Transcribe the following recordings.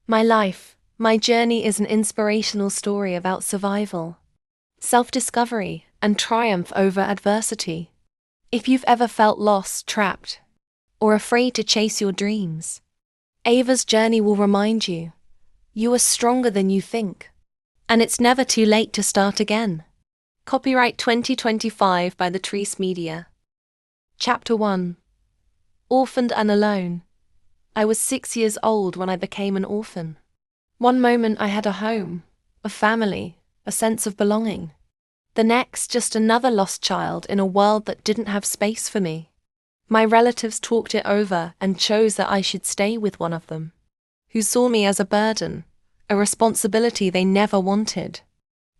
My life, my journey is an inspirational story about survival, self-discovery, and triumph over adversity. If you've ever felt lost, trapped, or afraid to chase your dreams, Ava's journey will remind you, you are stronger than you think, and it's never too late to start again. Copyright 2025 by the Trees Media. Chapter 1. Orphaned and Alone. I was 6 years old when I became an orphan. One moment I had a home, a family, a sense of belonging. The next, just another lost child in a world that didn't have space for me. My relatives talked it over and chose that I should stay with one of them, who saw me as a burden, a responsibility they never wanted.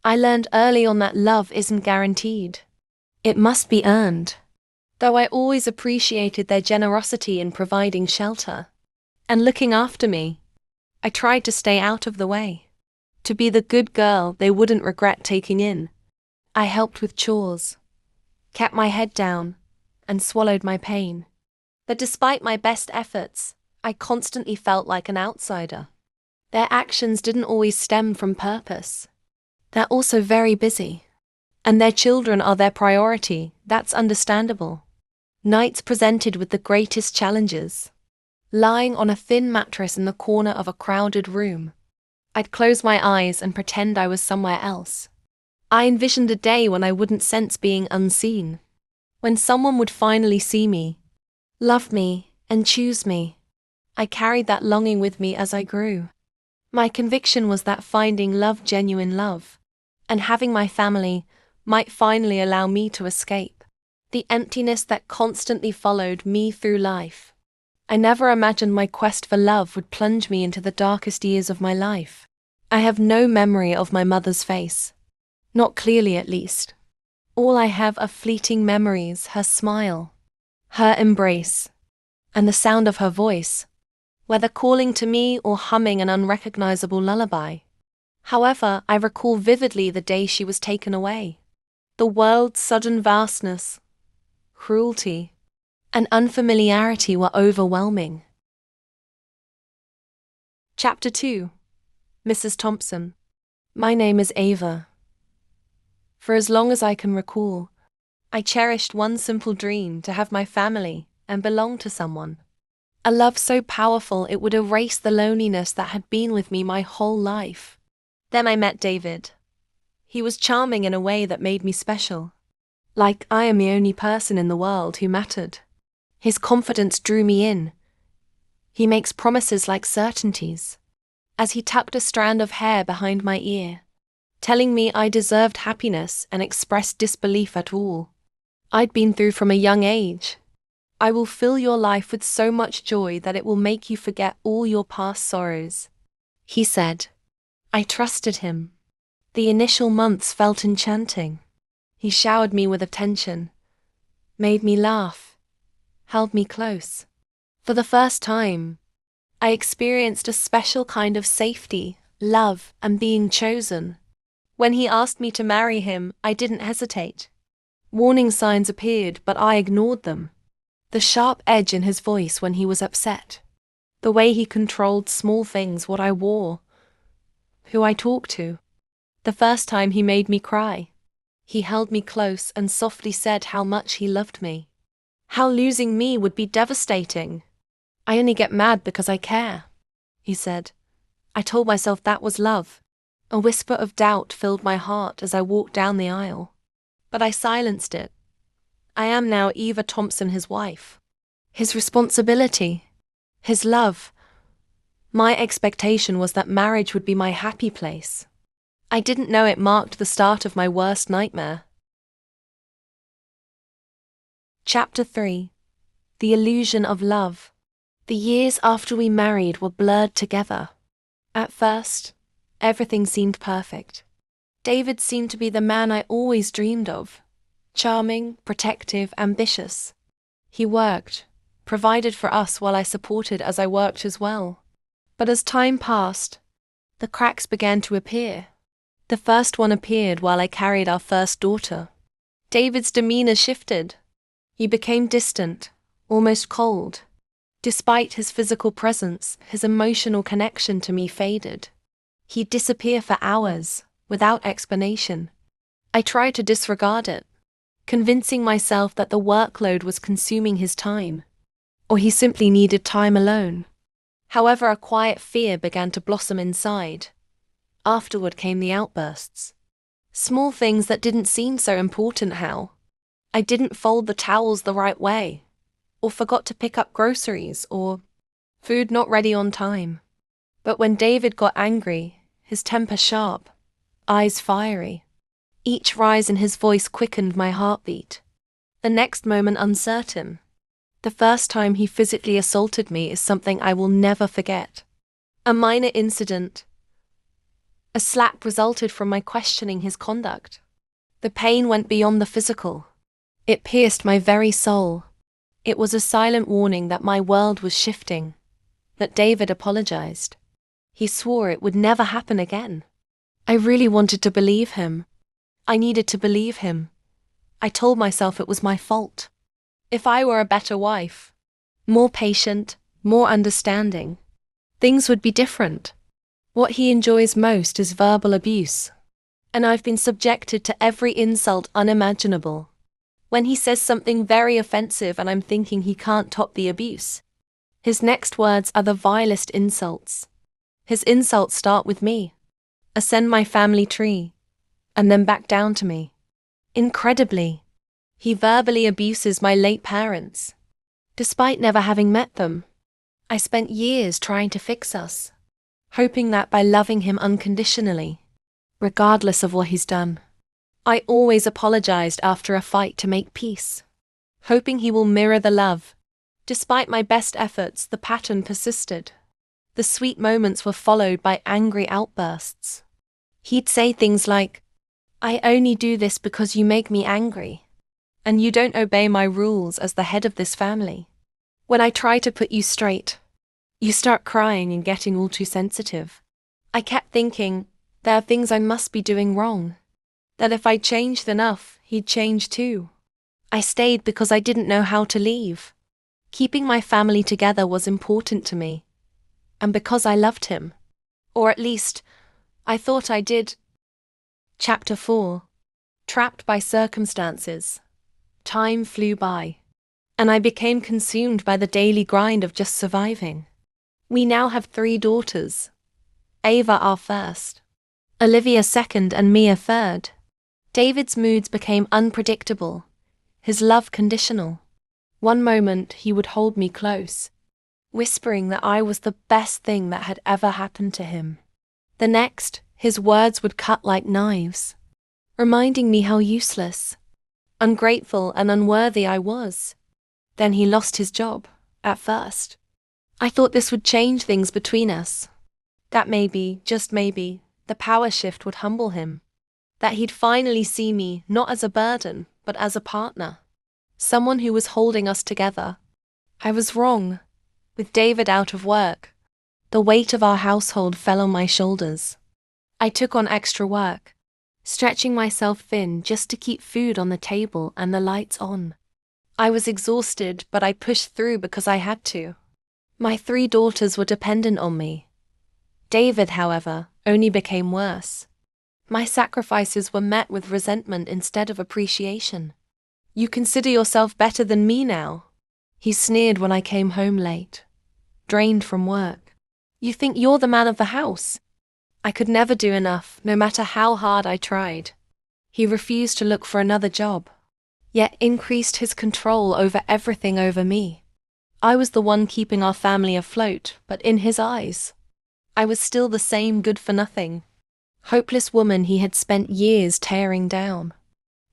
I learned early on that love isn't guaranteed. It must be earned. Though I always appreciated their generosity in providing shelter and looking after me, I tried to stay out of the way, to be the good girl they wouldn't regret taking in. I helped with chores, kept my head down, and swallowed my pain. But despite my best efforts, I constantly felt like an outsider. Their actions didn't always stem from purpose. They're also very busy, and their children are their priority. That's understandable. Nights presented with the greatest challenges. Lying on a thin mattress in the corner of a crowded room, I'd close my eyes and pretend I was somewhere else. I envisioned a day when I wouldn't sense being unseen, when someone would finally see me, love me, and choose me. I carried that longing with me as I grew. My conviction was that finding love, genuine love, and having my family might finally allow me to escape the emptiness that constantly followed me through life. I never imagined my quest for love would plunge me into the darkest years of my life. I have no memory of my mother's face. Not clearly, at least. All I have are fleeting memories, her smile, her embrace, and the sound of her voice, whether calling to me or humming an unrecognizable lullaby. However, I recall vividly the day she was taken away. The world's sudden vastness, cruelty, and unfamiliarity were overwhelming. Chapter 2. Mrs. Thompson. My name is Ava. For as long as I can recall, I cherished one simple dream: to have my family and belong to someone. A love so powerful it would erase the loneliness that had been with me my whole life. Then I met David. He was charming in a way that made me special. Like I am the only person in the world who mattered. His confidence drew me in. He makes promises like certainties. As he tucked a strand of hair behind my ear, telling me I deserved happiness and expressed disbelief at all I'd been through from a young age. I will fill your life with so much joy that it will make you forget all your past sorrows, he said. I trusted him. The initial months felt enchanting. He showered me with attention, made me laugh, held me close. For the first time, I experienced a special kind of safety, love, and being chosen. When he asked me to marry him, I didn't hesitate. Warning signs appeared, but I ignored them. The sharp edge in his voice when he was upset. The way he controlled small things, what I wore, who I talked to. The first time he made me cry. He held me close and softly said how much he loved me. How losing me would be devastating. I only get mad because I care, he said. I told myself that was love. A whisper of doubt filled my heart as I walked down the aisle. But I silenced it. I am now Eva Thompson, his wife. His responsibility. His love. My expectation was that marriage would be my happy place. I didn't know it marked the start of my worst nightmare. Chapter 3. The Illusion of Love. The years after we married were blurred together. At first, everything seemed perfect. David seemed to be the man I always dreamed of. Charming, protective, ambitious. He worked, provided for us while I supported as I worked as well. But as time passed, the cracks began to appear. The first one appeared while I carried our first daughter. David's demeanor shifted. He became distant, almost cold. Despite his physical presence, his emotional connection to me faded. He'd disappear for hours, without explanation. I tried to disregard it, convincing myself that the workload was consuming his time, or he simply needed time alone. However, a quiet fear began to blossom inside. Afterward came the outbursts. Small things that didn't seem so important. How I didn't fold the towels the right way, or forgot to pick up groceries, or food not ready on time. But when David got angry, his temper sharp, eyes fiery, each rise in his voice quickened my heartbeat. The next moment uncertain. The first time he physically assaulted me is something I will never forget. A minor incident. A slap resulted from my questioning his conduct. The pain went beyond the physical. It pierced my very soul. It was a silent warning that my world was shifting, that David apologized. He swore it would never happen again. I really wanted to believe him. I needed to believe him. I told myself it was my fault. If I were a better wife, more patient, more understanding, things would be different. What he enjoys most is verbal abuse, and I've been subjected to every insult unimaginable. When he says something very offensive and I'm thinking he can't top the abuse, his next words are the vilest insults. His insults start with me, ascend my family tree, and then back down to me. Incredibly, he verbally abuses my late parents. Despite never having met them, I spent years trying to fix us, hoping that by loving him unconditionally, regardless of what he's done. I always apologized after a fight to make peace, hoping he will mirror the love. Despite my best efforts, the pattern persisted. The sweet moments were followed by angry outbursts. He'd say things like, "I only do this because you make me angry, and you don't obey my rules as the head of this family. When I try to put you straight, you start crying and getting all too sensitive." I kept thinking, there are things I must be doing wrong, that if I changed enough, he'd change too. I stayed because I didn't know how to leave. Keeping my family together was important to me, and because I loved him. Or at least, I thought I did. Chapter 4. Trapped by circumstances. Time flew by, and I became consumed by the daily grind of just surviving. We now have 3 daughters. Ava our first, Olivia second, and Mia third. David's moods became unpredictable, his love conditional. One moment he would hold me close, whispering that I was the best thing that had ever happened to him. The next, his words would cut like knives, reminding me how useless, ungrateful and unworthy I was. Then he lost his job, at first. I thought this would change things between us. That maybe, just maybe, the power shift would humble him. That he'd finally see me not as a burden, but as a partner. Someone who was holding us together. I was wrong. With David out of work, the weight of our household fell on my shoulders. I took on extra work, stretching myself thin just to keep food on the table and the lights on. I was exhausted, but I pushed through because I had to. My 3 daughters were dependent on me. David, however, only became worse. My sacrifices were met with resentment instead of appreciation. "You consider yourself better than me now," he sneered when I came home late, drained from work. "You think you're the man of the house." I could never do enough, no matter how hard I tried. He refused to look for another job, yet increased his control over everything over me. I was the one keeping our family afloat, but in his eyes, I was still the same good-for-nothing, hopeless woman he had spent years tearing down.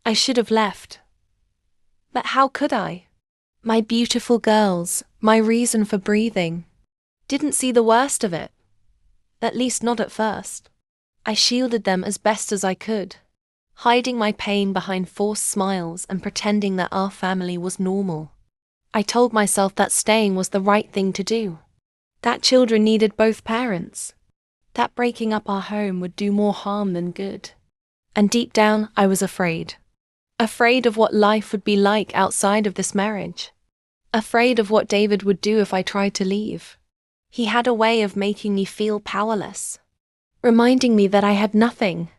I should have left. But how could I? My beautiful girls, my reason for breathing, didn't see the worst of it. At least not at first. I shielded them as best as I could, hiding my pain behind forced smiles and pretending that our family was normal. I told myself that staying was the right thing to do, that children needed both parents, that breaking up our home would do more harm than good. And deep down, I was afraid. Afraid of what life would be like outside of this marriage. afraid of what David would do if I tried to leave. He had a way of making me feel powerless, reminding me that I had nothing,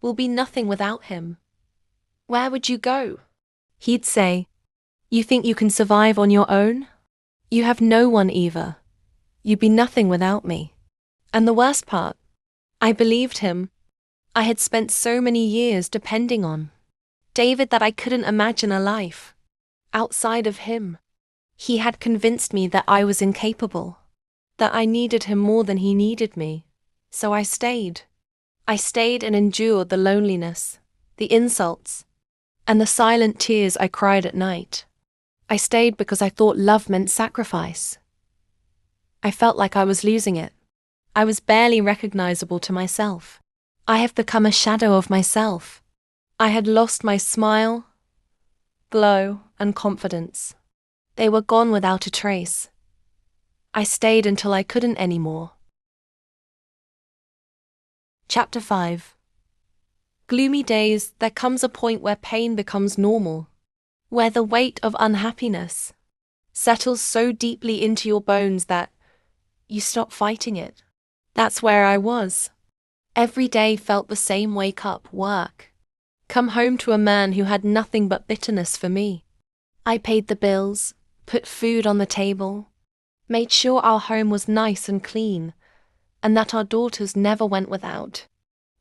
will be nothing without him. Where would you go? He'd say, you think you can survive on your own? You have no one, Eva. You'd be nothing without me. And the worst part, I believed him. I had spent so many years depending on David that I couldn't imagine a life outside of him. He had convinced me that I was incapable, that I needed him more than he needed me. So I stayed. I stayed and endured the loneliness, the insults, and the silent tears I cried at night. I stayed because I thought love meant sacrifice. I felt like I was losing it. I was barely recognizable to myself. I have become a shadow of myself. I had lost my smile, glow, and confidence. They were gone without a trace. I stayed until I couldn't anymore. Chapter 5. Gloomy days, there comes a point where pain becomes normal, where the weight of unhappiness settles so deeply into your bones that you stop fighting it. That's where I was. Every day felt the same: wake up, work, come home to a man who had nothing but bitterness for me. I paid the bills, put food on the table, made sure our home was nice and clean, and that our daughters never went without.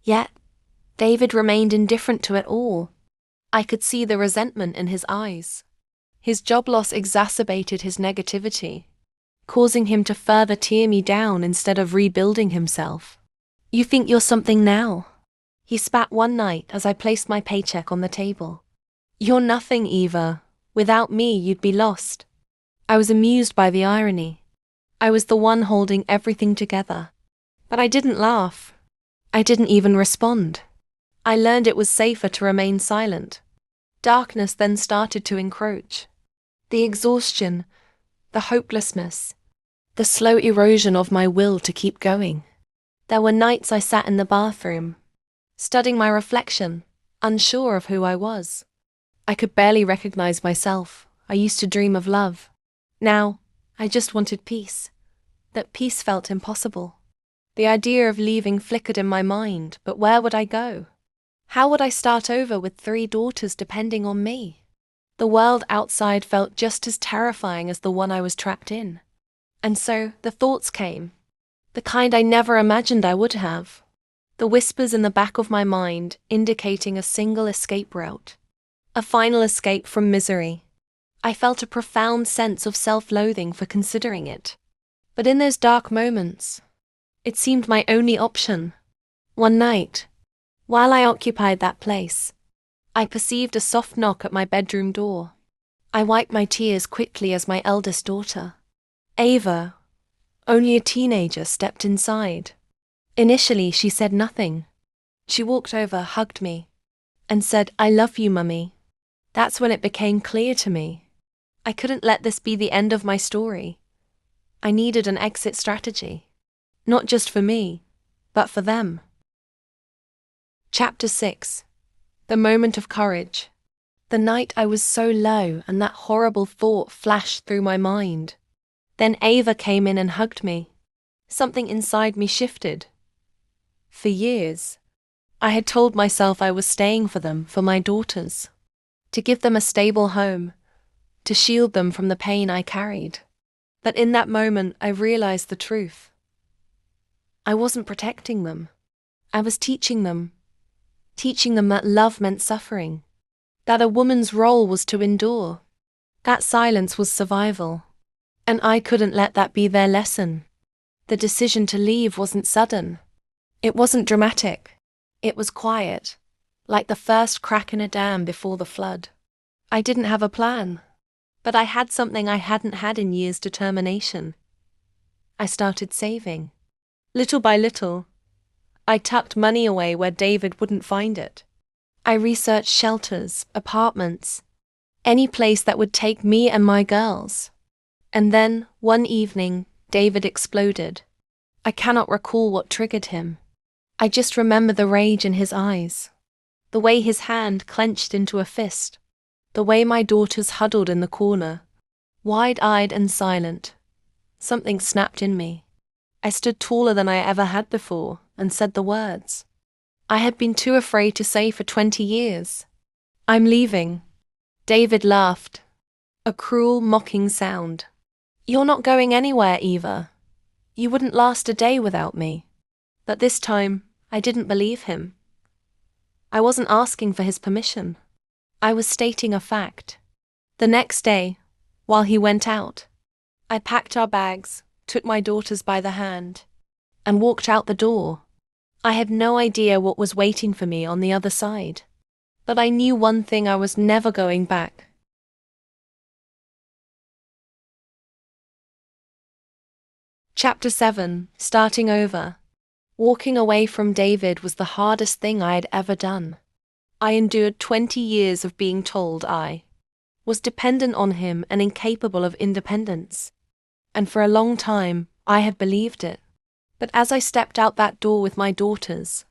Yet, David remained indifferent to it all. I could see the resentment in his eyes. His job loss exacerbated his negativity, causing him to further tear me down instead of rebuilding himself. You think you're something now? He spat one night as I placed my paycheck on the table. You're nothing, Eva. Without me, you'd be lost. I was amused by the irony. I was the one holding everything together. But I didn't laugh. I didn't even respond. I learned it was safer to remain silent. Darkness then started to encroach. The exhaustion, the hopelessness, the slow erosion of my will to keep going. There were nights I sat in the bathroom, studying my reflection, unsure of who I was. I could barely recognize myself. I used to dream of love. Now, I just wanted peace. That peace felt impossible. The idea of leaving flickered in my mind, but where would I go? How would I start over with 3 daughters depending on me? The world outside felt just as terrifying as the one I was trapped in. And so, the thoughts came. The kind I never imagined I would have. The whispers in the back of my mind indicating a single escape route. A final escape from misery. I felt a profound sense of self-loathing for considering it. But in those dark moments, it seemed my only option. One night, while I occupied that place, I perceived a soft knock at my bedroom door. I wiped my tears quickly as my eldest daughter, Ava, only a teenager, stepped inside. Initially, she said nothing. She walked over, hugged me, and said, "I love you, Mummy." That's when it became clear to me. I couldn't let this be the end of my story. I needed an exit strategy. Not just for me, but for them. Chapter 6. The moment of courage. The night I was so low and that horrible thought flashed through my mind. Then Ava came in and hugged me. Something inside me shifted. For years, I had told myself I was staying for them, for my daughters. To give them a stable home, to shield them from the pain I carried. But in that moment, I realized the truth. I wasn't protecting them. I was teaching them that love meant suffering, that a woman's role was to endure, that silence was survival. And I couldn't let that be their lesson. The decision to leave wasn't sudden. It wasn't dramatic. It was quiet, like the first crack in a dam before the flood. I didn't have a plan, but I had something I hadn't had in years: determination. I started saving. Little by little, I tucked money away where David wouldn't find it. I researched shelters, apartments, any place that would take me and my girls. And then, one evening, David exploded. I cannot recall what triggered him. I just remember the rage in his eyes, the way his hand clenched into a fist, the way my daughters huddled in the corner, Wide-eyed and silent, something snapped in me. I stood taller than I ever had before and said the words I had been too afraid to say for 20 years. I'm leaving. David laughed. A cruel, mocking sound. You're not going anywhere, Eva. You wouldn't last a day without me. But this time, I didn't believe him. I wasn't asking for his permission. I was stating a fact. The next day, while he went out, I packed our bags, took my daughters by the hand, and walked out the door. I had no idea what was waiting for me on the other side. But I knew one thing: I was never going back. Chapter 7, Starting Over. Walking away from David was the hardest thing I had ever done. I endured 20 years of being told I was dependent on him and incapable of independence. And for a long time, I had believed it. But as I stepped out that door with my daughters,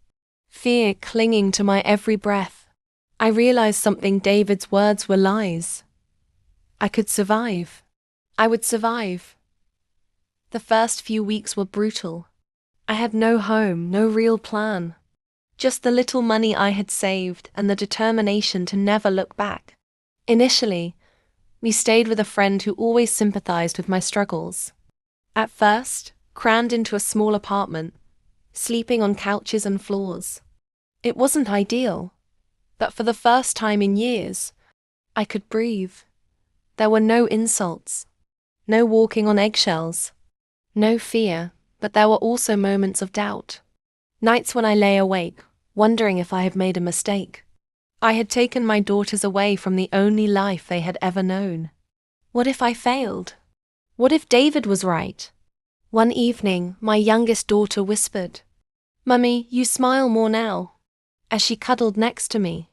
fear clinging to my every breath, I realized something: David's words were lies. I could survive. I would survive. The first few weeks were brutal. I had no home, no real plan. Just the little money I had saved and the determination to never look back. Initially, we stayed with a friend who always sympathized with my struggles. At first, crammed into a small apartment, sleeping on couches and floors. It wasn't ideal, but for the first time in years, I could breathe. There were no insults, no walking on eggshells, no fear, but there were also moments of doubt. Nights when I lay awake, wondering if I had made a mistake. I had taken my daughters away from the only life they had ever known. What if I failed? What if David was right? One evening, my youngest daughter whispered, "Mummy, you smile more now," as she cuddled next to me.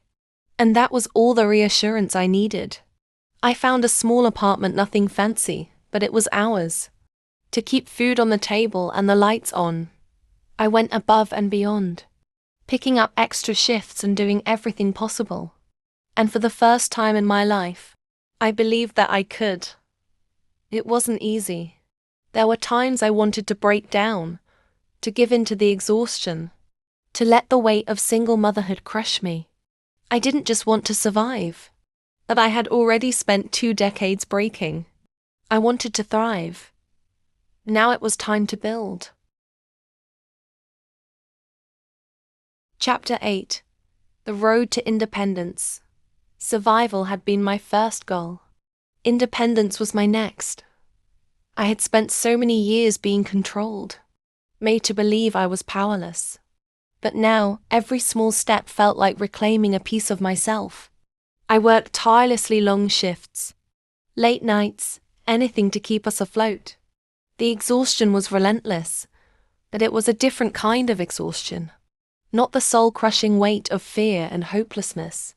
And that was all the reassurance I needed. I found a small apartment, nothing fancy, but it was ours. To keep food on the table and the lights on. I went above and beyond, picking up extra shifts and doing everything possible. And for the first time in my life, I believed that I could. It wasn't easy. There were times I wanted to break down, to give in to the exhaustion, to let the weight of single motherhood crush me. I didn't just want to survive, but I had already spent 2 decades breaking. I wanted to thrive. Now it was time to build. Chapter 8. The Road to Independence. Survival had been my first goal. Independence was my next. I had spent so many years being controlled, made to believe I was powerless. But now, every small step felt like reclaiming a piece of myself. I worked tirelessly, long shifts, late nights, anything to keep us afloat. The exhaustion was relentless, but it was a different kind of exhaustion. Not the soul-crushing weight of fear and hopelessness,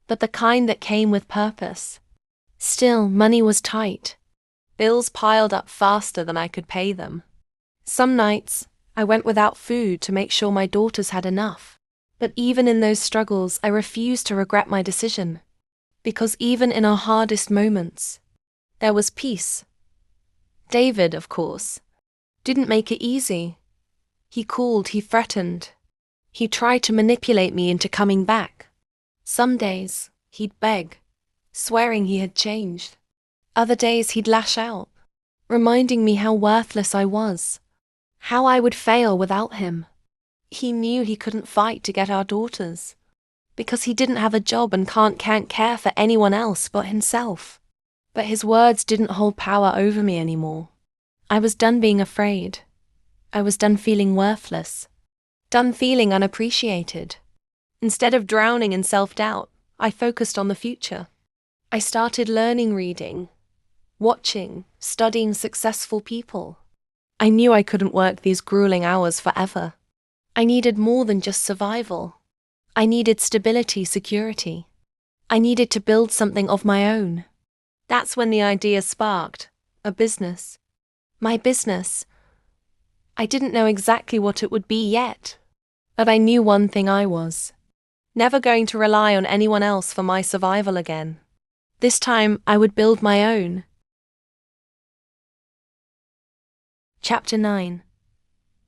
but the kind that came with purpose. Still, money was tight. Bills piled up faster than I could pay them. Some nights, I went without food to make sure my daughters had enough. But even in those struggles, I refused to regret my decision. Because even in our hardest moments, there was peace. David, of course, didn't make it easy. He called, he threatened. He tried to manipulate me into coming back. Some days, he'd beg, swearing he had changed. Other days he'd lash out, reminding me how worthless I was, how I would fail without him. He knew he couldn't fight to get our daughters, because he didn't have a job and can't care for anyone else but himself. But his words didn't hold power over me anymore. I was done being afraid. I was done feeling worthless. Done feeling unappreciated. Instead of drowning in self-doubt, I focused on the future. I started learning, reading, watching, studying successful people. I knew I couldn't work these grueling hours forever. I needed more than just survival. I needed stability, security. I needed to build something of my own. That's when the idea sparked. A business. My business. I didn't know exactly what it would be yet, but I knew one thing: I was never going to rely on anyone else for my survival again. This time, I would build my own. Chapter 9.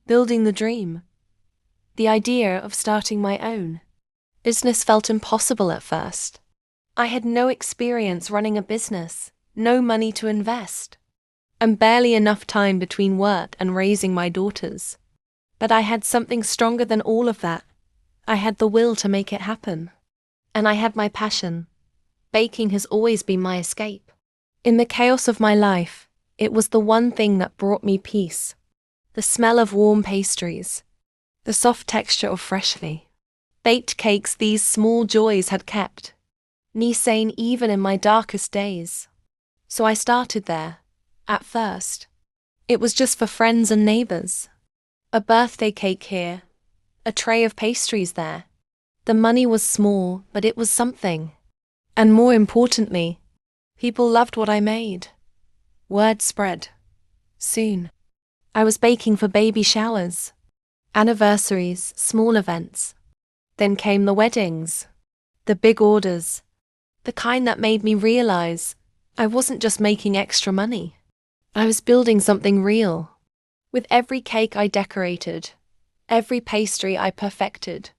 Building the dream. The idea of starting my own business felt impossible at first. I had no experience running a business, no money to invest, and barely enough time between work and raising my daughters. But I had something stronger than all of that. I had the will to make it happen. And I had my passion. Baking has always been my escape. In the chaos of my life, it was the one thing that brought me peace. The smell of warm pastries, the soft texture of freshly baked cakes, these small joys had kept me sane even in my darkest days. So I started there. At first, it was just for friends and neighbors. A birthday cake here, a tray of pastries there. The money was small, but it was something. And more importantly, people loved what I made. Word spread. Soon, I was baking for baby showers, anniversaries, small events. Then came the weddings, the big orders, the kind that made me realize I wasn't just making extra money. I was building something real. With every cake I decorated, every pastry I perfected,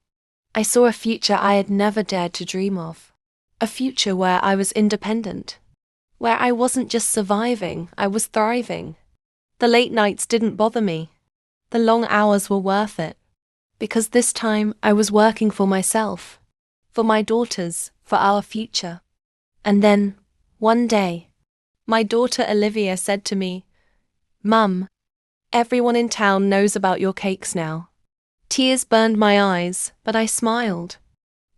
I saw a future I had never dared to dream of. A future where I was independent, where I wasn't just surviving, I was thriving. The late nights didn't bother me. The long hours were worth it. Because this time I was working for myself, for my daughters, for our future. And then, one day, my daughter Olivia said to me, "Mum, everyone in town knows about your cakes now." Tears burned my eyes, but I smiled.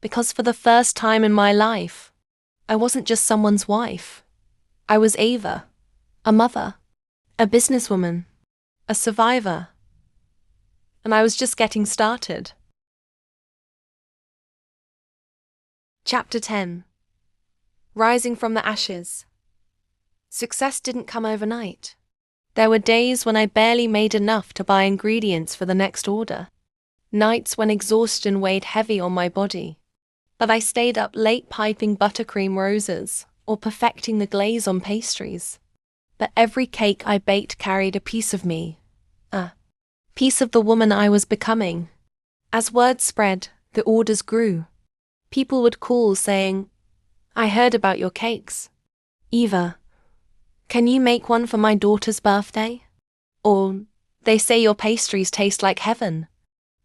Because for the first time in my life, I wasn't just someone's wife. I was Ava, a mother, a businesswoman, a survivor. And I was just getting started. Chapter 10. Rising from the ashes. Success didn't come overnight. There were days when I barely made enough to buy ingredients for the next order. Nights when exhaustion weighed heavy on my body. But I stayed up late piping buttercream roses or perfecting the glaze on pastries. But every cake I baked carried a piece of me. A piece of the woman I was becoming. As word spread, the orders grew. People would call saying, "I heard about your cakes. Eva, can you make one for my daughter's birthday?" Or, "They say your pastries taste like heaven."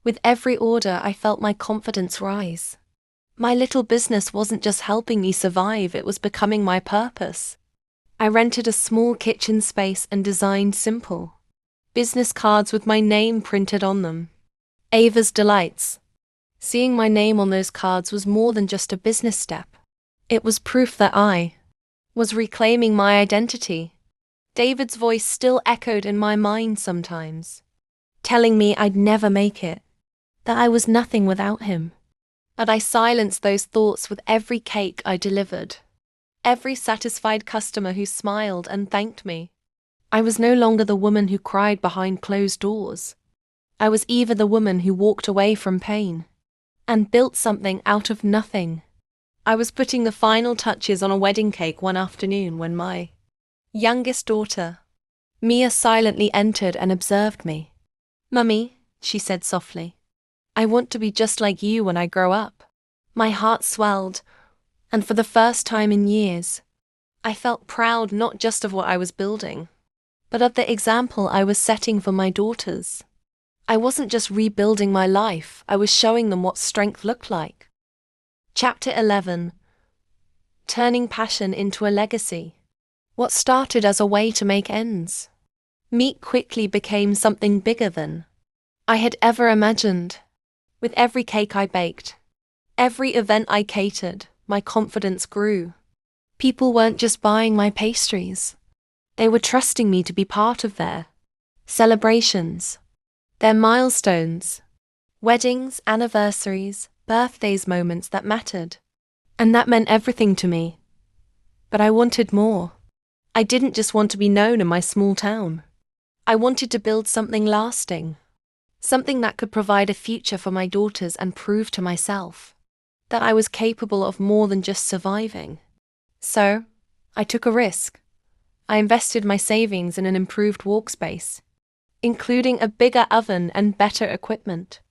With every order, I felt my confidence rise. My little business wasn't just helping me survive, it was becoming my purpose. I rented a small kitchen space and designed simple business cards with my name printed on them. Ava's Delights. Seeing my name on those cards was more than just a business step. It was proof that I was reclaiming my identity. David's voice still echoed in my mind sometimes, telling me I'd never make it, that I was nothing without him. But I silenced those thoughts with every cake I delivered, every satisfied customer who smiled and thanked me. I was no longer the woman who cried behind closed doors. I was Eva, the woman who walked away from pain and built something out of nothing. I was putting the final touches on a wedding cake one afternoon when my youngest daughter, Mia, silently entered and observed me. "Mummy," she said softly, "I want to be just like you when I grow up." My heart swelled, and for the first time in years, I felt proud not just of what I was building, but of the example I was setting for my daughters. I wasn't just rebuilding my life, I was showing them what strength looked like. Chapter 11. Turning passion into a legacy. What started as a way to make ends meet quickly became something bigger than I had ever imagined. With every cake I baked, every event I catered, my confidence grew. People weren't just buying my pastries. They were trusting me to be part of their celebrations, their milestones, weddings, anniversaries, birthdays, moments that mattered. And that meant everything to me. But I wanted more. I didn't just want to be known in my small town. I wanted to build something lasting, something that could provide a future for my daughters and prove to myself that I was capable of more than just surviving. So, I took a risk. I invested my savings in an improved workspace, including a bigger oven and better equipment.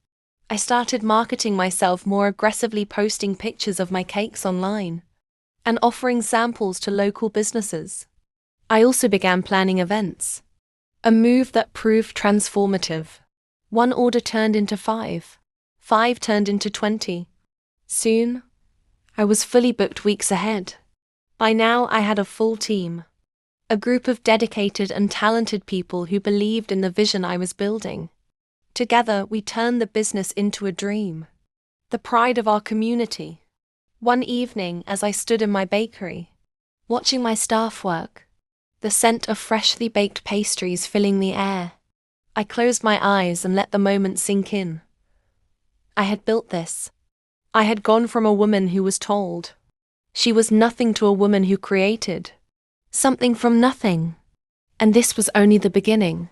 I started marketing myself more aggressively, posting pictures of my cakes online and offering samples to local businesses. I also began planning events, a move that proved transformative. One order turned into 5, 5 turned into 20. Soon, I was fully booked weeks ahead. By now, I had a full team, a group of dedicated and talented people who believed in the vision I was building. Together, we turned the business into a dream, the pride of our community. One evening, as I stood in my bakery, watching my staff work, the scent of freshly baked pastries filling the air, I closed my eyes and let the moment sink in. I had built this. I had gone from a woman who was told she was nothing to a woman who created something from nothing. And this was only the beginning.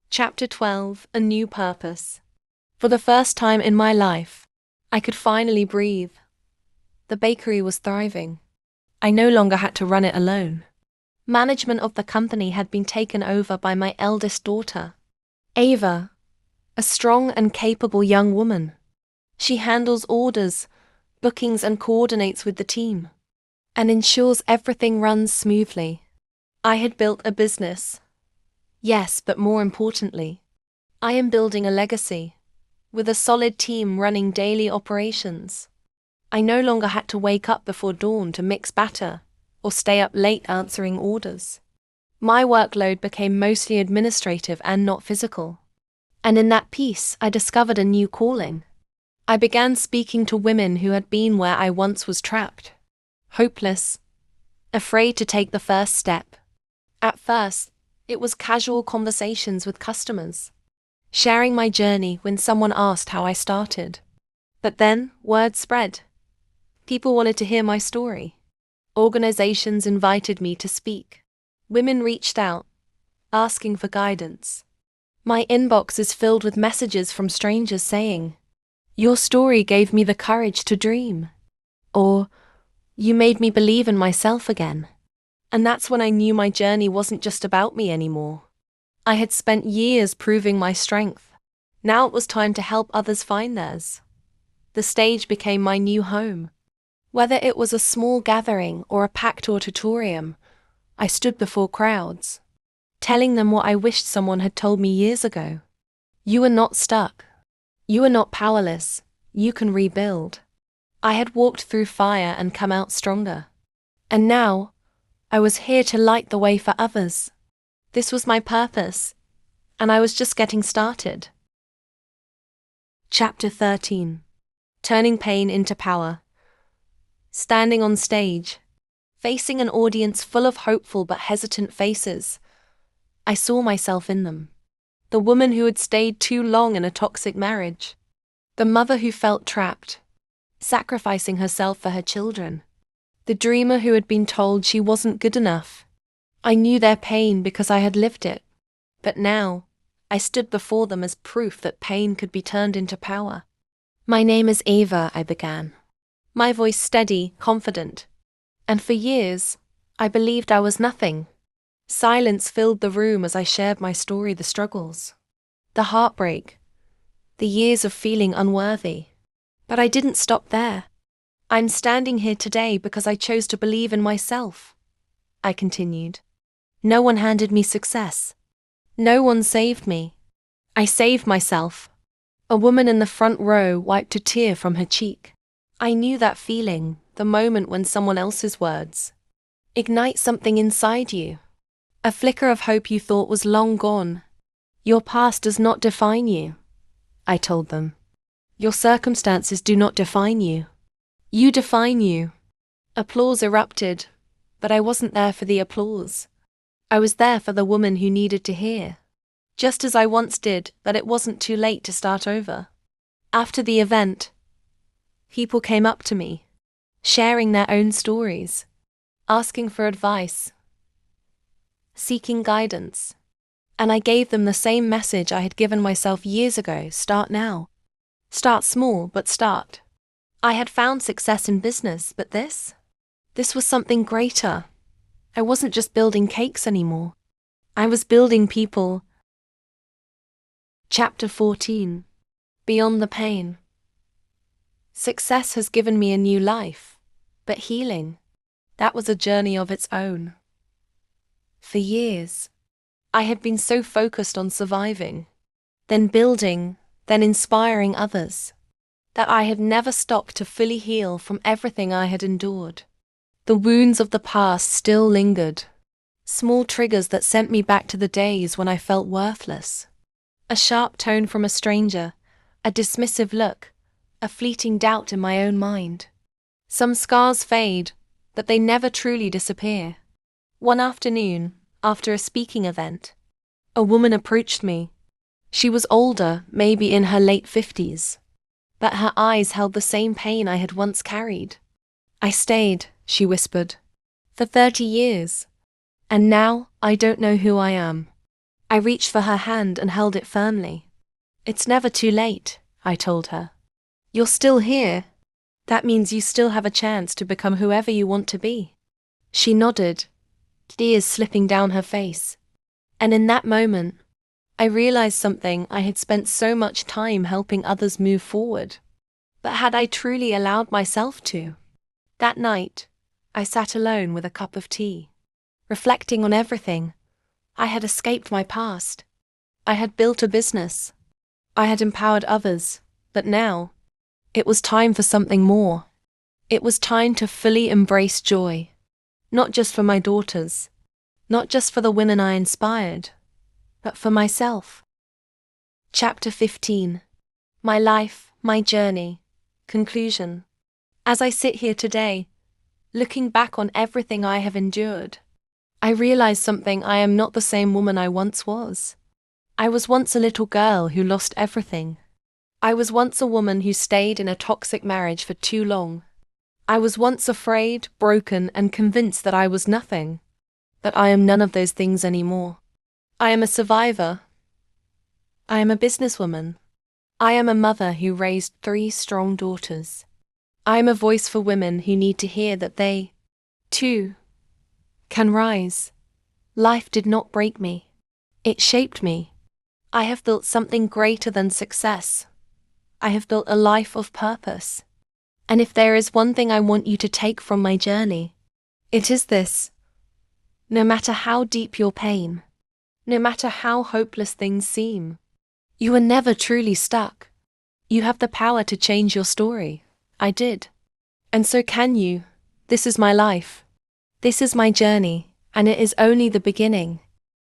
Chapter 12: A New Purpose. For the first time in my life, I could finally breathe. The bakery was thriving. I no longer had to run it alone. Management of the company had been taken over by my eldest daughter, Ava, a strong and capable young woman. She handles orders, bookings, and coordinates with the team, and ensures everything runs smoothly. I had built a business. Yes, but more importantly, I am building a legacy, with a solid team running daily operations. I no longer had to wake up before dawn to mix batter, or stay up late answering orders. My workload became mostly administrative and not physical. And in that peace, I discovered a new calling. I began speaking to women who had been where I once was trapped, hopeless, afraid to take the first step. At first, it was casual conversations with customers, sharing my journey when someone asked how I started. But then, word spread. People wanted to hear my story. Organizations invited me to speak. Women reached out, asking for guidance. My inbox is filled with messages from strangers saying, "Your story gave me the courage to dream," or "You made me believe in myself again." And that's when I knew my journey wasn't just about me anymore. I had spent years proving my strength. Now it was time to help others find theirs. The stage became my new home. Whether it was a small gathering or a packed auditorium, I stood before crowds, telling them what I wished someone had told me years ago. You are not stuck. You are not powerless. You can rebuild. I had walked through fire and come out stronger. And now, I was here to light the way for others. This was my purpose, and I was just getting started. Chapter 13: Turning Pain into Power. Standing on stage, facing an audience full of hopeful but hesitant faces, I saw myself in them. The woman who had stayed too long in a toxic marriage. The mother who felt trapped, sacrificing herself for her children. The dreamer who had been told she wasn't good enough. I knew their pain because I had lived it. But now, I stood before them as proof that pain could be turned into power. "My name is Ava," I began, my voice steady, confident. And for years, I believed I was nothing. Silence filled the room as I shared my story, the struggles, the heartbreak, the years of feeling unworthy. But I didn't stop there. "I'm standing here today because I chose to believe in myself," I continued. "No one handed me success. No one saved me. I saved myself." A woman in the front row wiped a tear from her cheek. I knew that feeling, the moment when someone else's words ignite something inside you. A flicker of hope you thought was long gone. "Your past does not define you," I told them. "Your circumstances do not define you. You define you." Applause erupted, but I wasn't there for the applause. I was there for the woman who needed to hear, just as I once did, that it wasn't too late to start over. After the event, people came up to me, sharing their own stories, asking for advice, seeking guidance. And I gave them the same message I had given myself years ago: start now. Start small, but start. I had found success in business, but this was something greater. I wasn't just building cakes anymore. I was building people, Chapter 14. Beyond the pain. Success has given me a new life, but healing, that was a journey of its own. For years, I had been so focused on surviving, then building, then inspiring others, that I had never stopped to fully heal from everything I had endured. The wounds of the past still lingered, small triggers that sent me back to the days when I felt worthless. A sharp tone from a stranger, a dismissive look, a fleeting doubt in my own mind. Some scars fade, but they never truly disappear. One afternoon, after a speaking event, a woman approached me. She was older, maybe in her late 50s, but her eyes held the same pain I had once carried. "I stayed," she whispered, "for 30 years, and now I don't know who I am." I reached for her hand and held it firmly. "It's never too late," I told her. "You're still here. That means you still have a chance to become whoever you want to be." She nodded, tears slipping down her face. And in that moment, I realized something. I had spent so much time helping others move forward. But had I truly allowed myself to? That night, I sat alone with a cup of tea, reflecting on everything. I had escaped my past. I had built a business. I had empowered others. But now, it was time for something more. It was time to fully embrace joy. Not just for my daughters, not just for the women I inspired, but for myself. Chapter 15. My life, my journey. Conclusion. As I sit here today, looking back on everything I have endured, I realize something. I am not the same woman I once was. I was once a little girl who lost everything. I was once a woman who stayed in a toxic marriage for too long. I was once afraid, broken, and convinced that I was nothing. But I am none of those things anymore. I am a survivor. I am a businesswoman. I am a mother who raised 3 strong daughters. I am a voice for women who need to hear that they, too, can rise. Life did not break me. It shaped me. I have built something greater than success. I have built a life of purpose. And if there is one thing I want you to take from my journey, it is this. No matter how deep your pain, no matter how hopeless things seem, you are never truly stuck. You have the power to change your story. I did. And so can you. This is my life. This is my journey, and it is only the beginning.